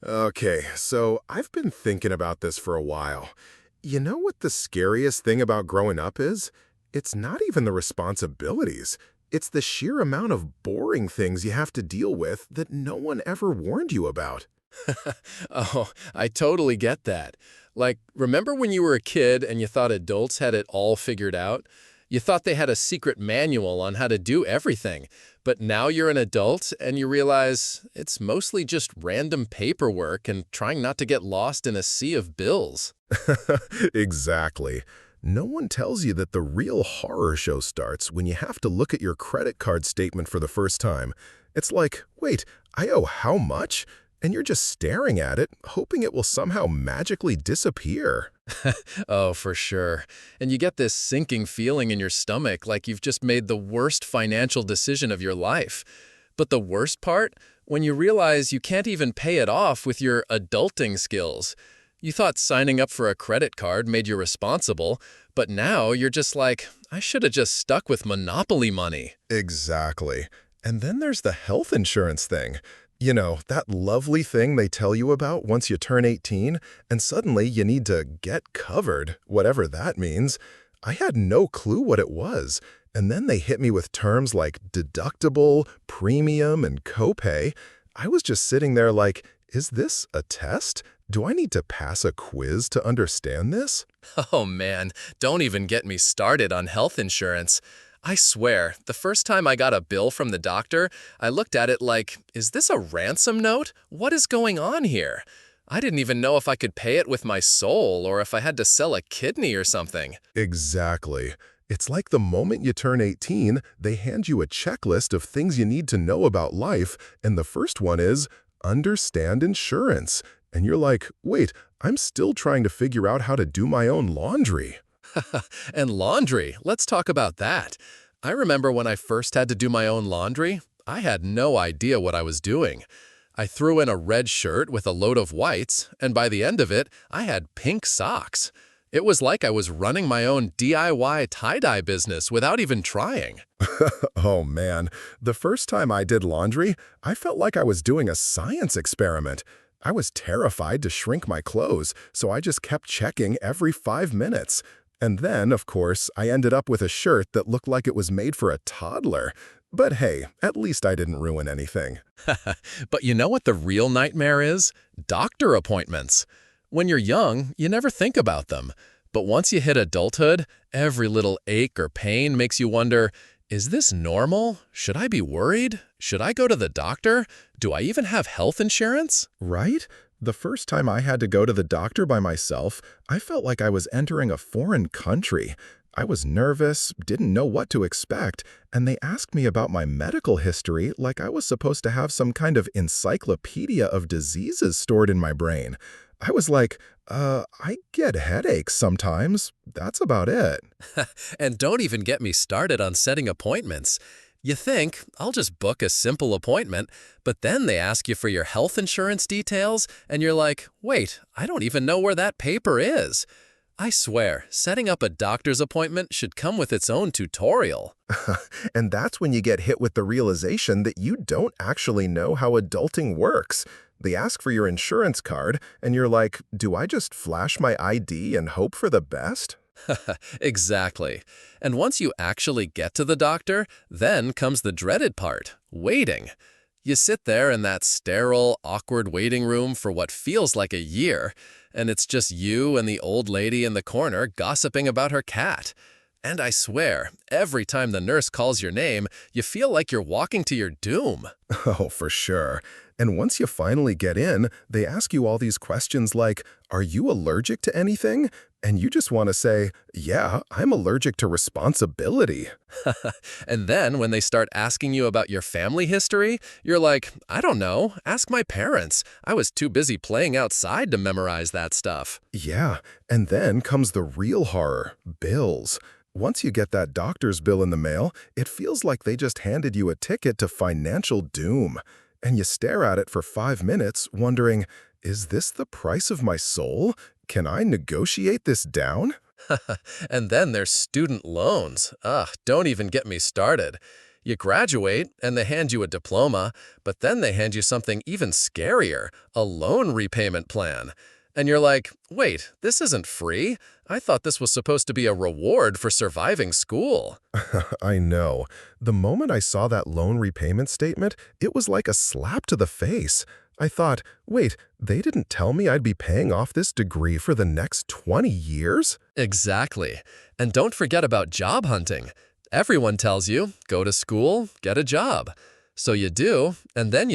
Okay, so I've been thinking about this for a while. You know what the scariest thing about growing up is? It's not even the responsibilities. It's the sheer amount of boring things you have to deal with that no one ever warned you about. Oh, I totally get that. Like, remember when you were a kid and you thought adults had it all figured out? You thought they had a secret manual on how to do everything. But now you're an adult and you realize it's mostly just random paperwork and trying not to get lost in a sea of bills. Exactly. No one tells you that the real horror show starts when you have to look at your credit card statement for the first time. It's like, wait, I owe how much? And you're just staring at it, hoping it will somehow magically disappear. Oh, for sure. And you get this sinking feeling in your stomach like you've just made the worst financial decision of your life. But the worst part? When you realize you can't even pay it off with your adulting skills. You thought signing up for a credit card made you responsible, but now you're just like, I should have just stuck with Monopoly money. Exactly. And then there's the health insurance thing. You know, that lovely thing they tell you about once you turn 18, and suddenly you need to get covered, whatever that means. I had no clue what it was. And then they hit me with terms like deductible, premium, and copay. I was just sitting there like, is this a test? Do I need to pass a quiz to understand this? Oh man, don't even get me started on health insurance. I swear, the first time I got a bill from the doctor, I looked at it like, is this a ransom note? What is going on here? I didn't even know if I could pay it with my soul or if I had to sell a kidney or something. Exactly. It's like the moment you turn 18, they hand you a checklist of things you need to know about life, and the first one is, understand insurance. And you're like, wait, I'm still trying to figure out how to do my own laundry. And laundry, let's talk about that. I remember when I first had to do my own laundry, I had no idea what I was doing. I threw in a red shirt with a load of whites, and by the end of it, I had pink socks. It was like I was running my own DIY tie-dye business without even trying. Oh man, the first time I did laundry, I felt like I was doing a science experiment. I was terrified to shrink my clothes, so I just kept checking every 5 minutes. And then, of course, I ended up with a shirt that looked like it was made for a toddler. But hey, at least I didn't ruin anything. But you know what the real nightmare is? Doctor appointments. When you're young, you never think about them. But once you hit adulthood, every little ache or pain makes you wonder, is this normal? Should I be worried? Should I go to the doctor? Do I even have health insurance? Right? The first time I had to go to the doctor by myself, I felt like I was entering a foreign country. I was nervous, didn't know what to expect, and they asked me about my medical history like I was supposed to have some kind of encyclopedia of diseases stored in my brain. I was like, I get headaches sometimes. That's about it. And don't even get me started on setting appointments. You think, I'll just book a simple appointment, but then they ask you for your health insurance details, and you're like, wait, I don't even know where that paper is. I swear, setting up a doctor's appointment should come with its own tutorial. And that's when you get hit with the realization that you don't actually know how adulting works. They ask for your insurance card, and you're like, do I just flash my ID and hope for the best? Exactly. And once you actually get to the doctor, then comes the dreaded part, waiting. You sit there in that sterile, awkward waiting room for what feels like a year, and it's just you and the old lady in the corner gossiping about her cat. And I swear, every time the nurse calls your name, you feel like you're walking to your doom. Oh, for sure. And once you finally get in, they ask you all these questions like, are you allergic to anything? And you just want to say, yeah, I'm allergic to responsibility. And then when they start asking you about your family history, you're like, I don't know, ask my parents. I was too busy playing outside to memorize that stuff. Yeah, and then comes the real horror, bills. Once you get that doctor's bill in the mail, it feels like they just handed you a ticket to financial doom. And you stare at it for 5 minutes, wondering, is this the price of my soul? Can I negotiate this down? And then there's student loans. Ugh, don't even get me started. You graduate, and they hand you a diploma, but then they hand you something even scarier, a loan repayment plan. And you're like, wait, this isn't free. I thought this was supposed to be a reward for surviving school. I know. The moment I saw that loan repayment statement, it was like a slap to the face. I thought, wait, they didn't tell me I'd be paying off this degree for the next 20 years? Exactly. And don't forget about job hunting. Everyone tells you, go to school, get a job. So you do, and then you